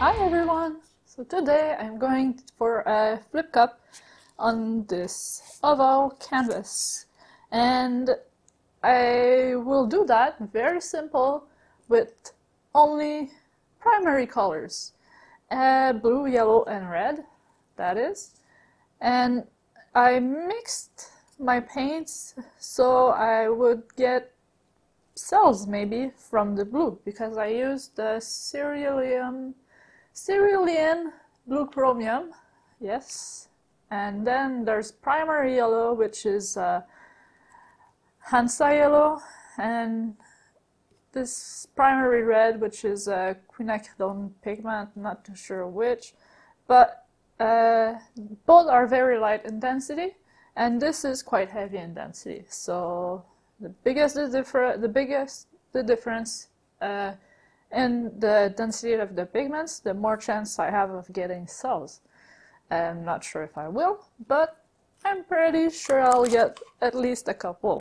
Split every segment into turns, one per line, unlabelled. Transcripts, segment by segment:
Hi everyone! So today I'm going for a flip cup on this oval canvas, and I will do that very simple with only primary colors, blue, yellow and red, that is. And I mixed my paints so I would get cells maybe from the blue, because I used the Cerulean blue Chromium, yes. And then there's primary yellow, which is Hansa yellow, and this primary red, which is a quinacridone pigment, not too sure which, but both are very light in density, and this is quite heavy in density. So the bigger the difference in the density of the pigments, the more chance I have of getting cells. I'm not sure if I will, but I'm pretty sure I'll get at least a couple.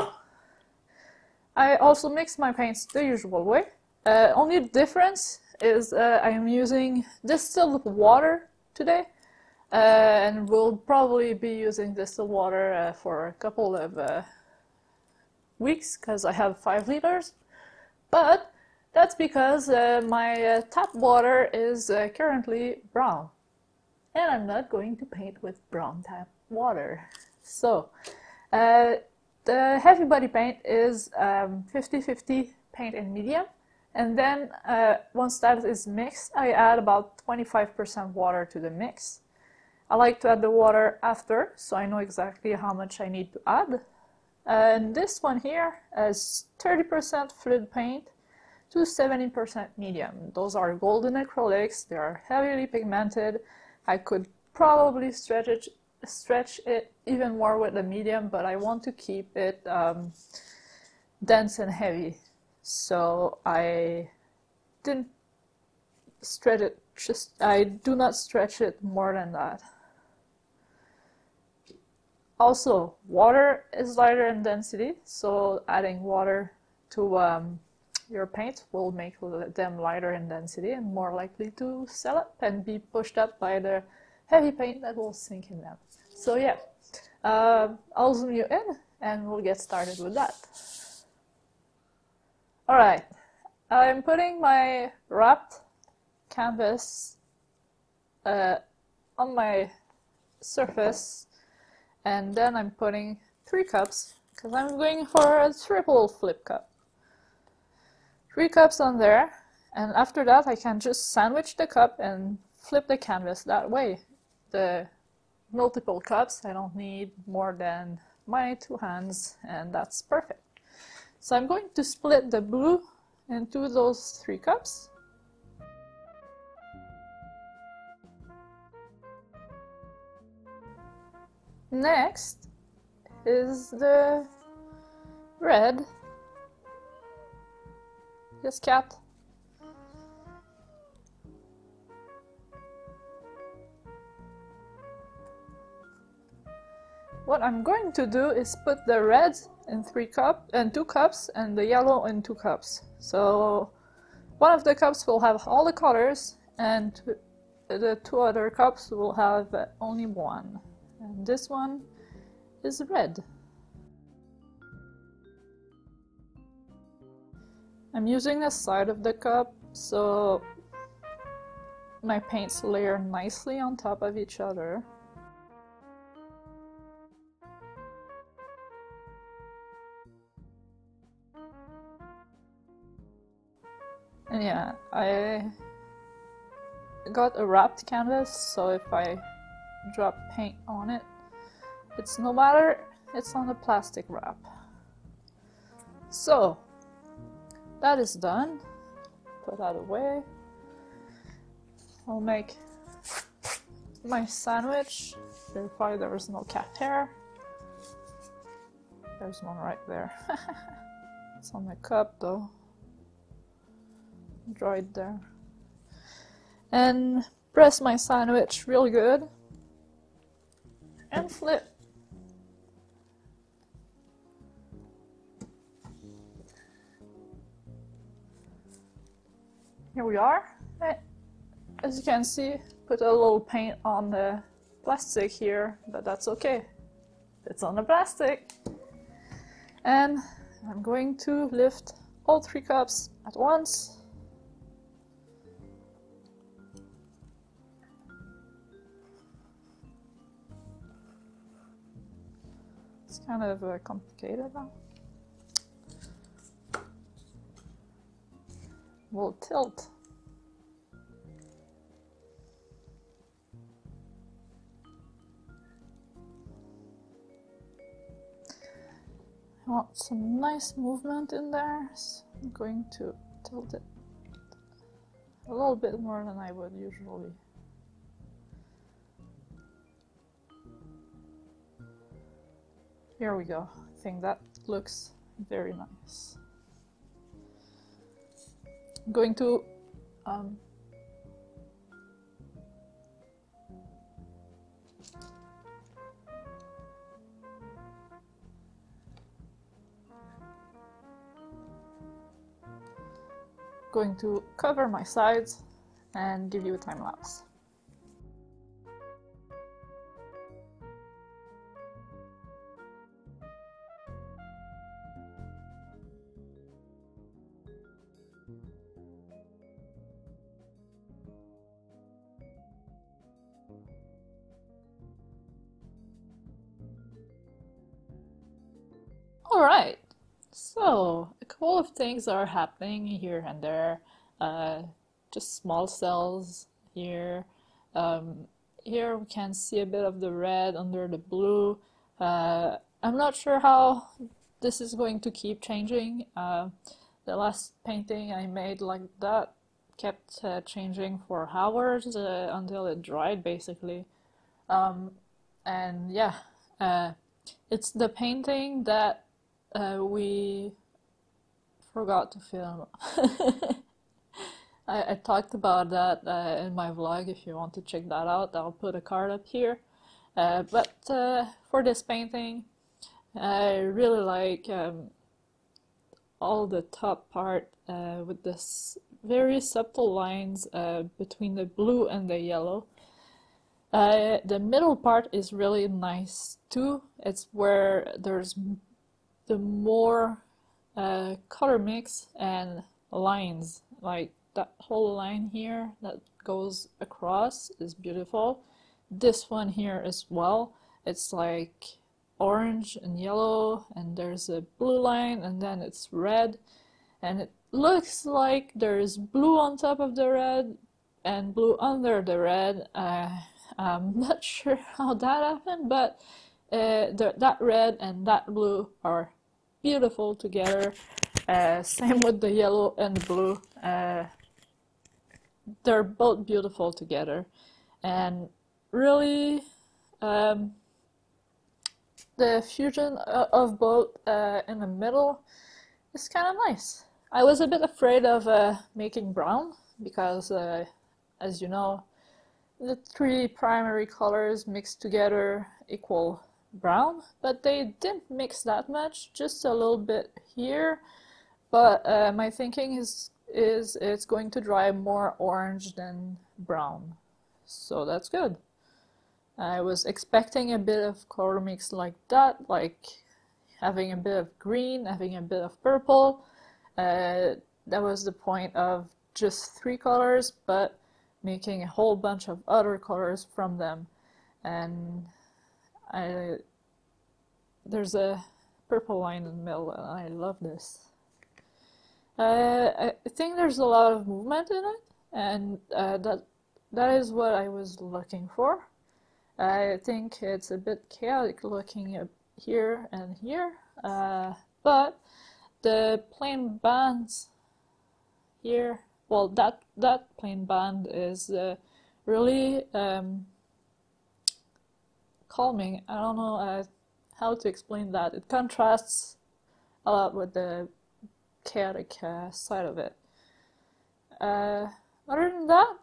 I also mix my paints the usual way. Only difference is I am using distilled water today, and we'll probably be using distilled water for a couple of weeks, because I have 5 liters. But that's because my tap water is currently brown, and I'm not going to paint with brown tap water. So the heavy body paint is 50-50 paint and medium, and then once that is mixed, I add about 25% water to the mix. I like to add the water after, so I know exactly how much I need to add. And this one here is 30% fluid paint to 70% medium. Those are golden acrylics. They are heavily pigmented. I could probably stretch it even more with the medium, but I want to keep it dense and heavy. So I didn't stretch it. I do not stretch it more than that. Also, water is lighter in density, so adding water to your paint will make them lighter in density and more likely to seal up and be pushed up by the heavy paint that will sink in them. So yeah, I'll zoom you in and we'll get started with that. Alright, I'm putting my wrapped canvas on my surface, and then I'm putting 3 cups, because I'm going for a triple flip cup. 3 cups on there, and after that I can just sandwich the cup and flip the canvas that way. The multiple cups, I don't need more than my 2 hands, and that's perfect. So I'm going to split the blue into those 3 cups. Next is the red. Yes, cat. What I'm going to do is put the red in 2 cups and the yellow in 2 cups. So one of the cups will have all the colors, and the 2 other cups will have only one. And this one is red. I'm using the side of the cup so my paints layer nicely on top of each other. And yeah, I got a wrapped canvas, so if I drop paint on it, it's no matter, it's on a plastic wrap. So that is done. Put that away. I'll make my sandwich. Verify there is no cat hair. There's one right there. It's on the cup though. Draw it there. And press my sandwich real good. And flip. Here we are. As you can see, put a little paint on the plastic here, but that's okay. It's on the plastic. And I'm going to lift all 3 cups at once. It's kind of complicated now. We'll tilt. I want some nice movement in there, so I'm going to tilt it a little bit more than I would usually. Here we go. I think that looks very nice. I'm going to cover my sides and give you a time lapse. Alright, so a couple of things are happening here and there. Just small cells here. Here we can see a bit of the red under the blue. I'm not sure how this is going to keep changing. The last painting I made like that kept changing for hours until it dried basically. And yeah, it's the painting that we forgot to film. I talked about that in my vlog. If you want to check that out, I'll put a card up here. But for this painting, I really like all the top part with this very subtle lines between the blue and the yellow. The middle part is really nice too. It's where there's the more color mix and lines, like that whole line here that goes across is beautiful. This one here as well, it's like orange and yellow, and there's a blue line, and then it's red, and it looks like there's blue on top of the red and blue under the red. I'm not sure how that happened, but that red and that blue are beautiful together. Same with the yellow and the blue. They're both beautiful together, and really the fusion of both in the middle is kind of nice. I was a bit afraid of making brown because as you know, the 3 primary colors mixed together equal brown, but they didn't mix that much, just a little bit here. But my thinking is it's going to dry more orange than brown, so that's good. I was expecting a bit of color mix like that, like having a bit of green, having a bit of purple. That was the point of just 3 colors, but making a whole bunch of other colors from them. And there's a purple line in the middle, and I love this. I think there's a lot of movement in it, and that is what I was looking for. I think it's a bit chaotic looking up here and here, but the plain bands here, well, that plain band is really calming. I don't know how to explain that. It contrasts a lot with the chaotic side of it. Other than that,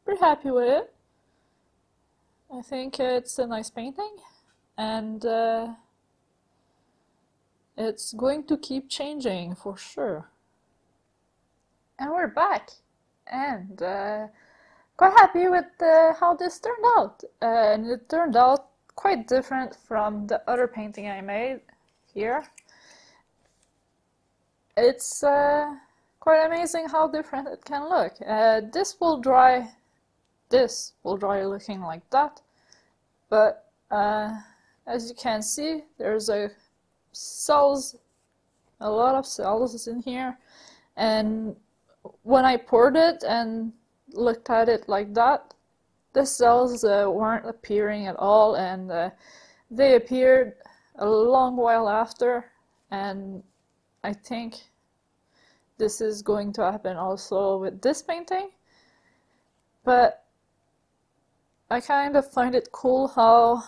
pretty happy with it. I think it's a nice painting, and it's going to keep changing for sure. And we're back, and quite happy with how this turned out. And it turned out quite different from the other painting I made here. It's quite amazing how different it can look. This will dry looking like that, but as you can see, there's a lot of cells in here, and when I poured it and looked at it like that, the cells weren't appearing at all, and they appeared a long while after, and I think this is going to happen also with this painting. But I kind of find it cool how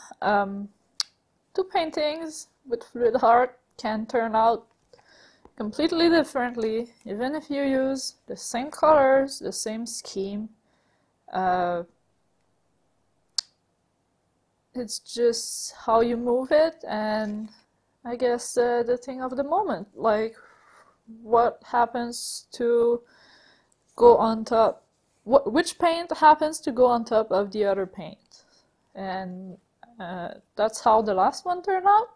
two paintings with fluid art can turn out completely differently, even if you use the same colors, the same scheme. It's just how you move it, and I guess the thing of the moment, like what happens to go on top, which paint happens to go on top of the other paint, and that's how the last one turned out.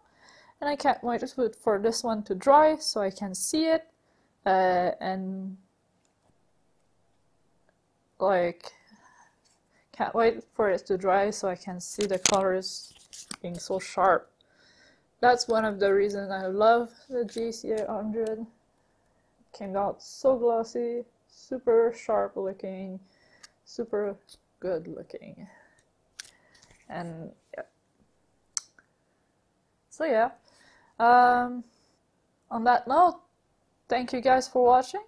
And I can't wait for this one to dry so I can see it, and like can't wait for it to dry so I can see the colors being so sharp. That's one of the reasons I love the GC800. It came out so glossy, super sharp looking, super good looking. And yeah. So yeah. On that note, thank you guys for watching.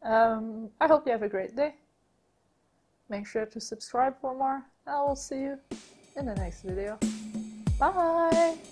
I hope you have a great day. Make sure to subscribe for more, and I will see you in the next video. Bye!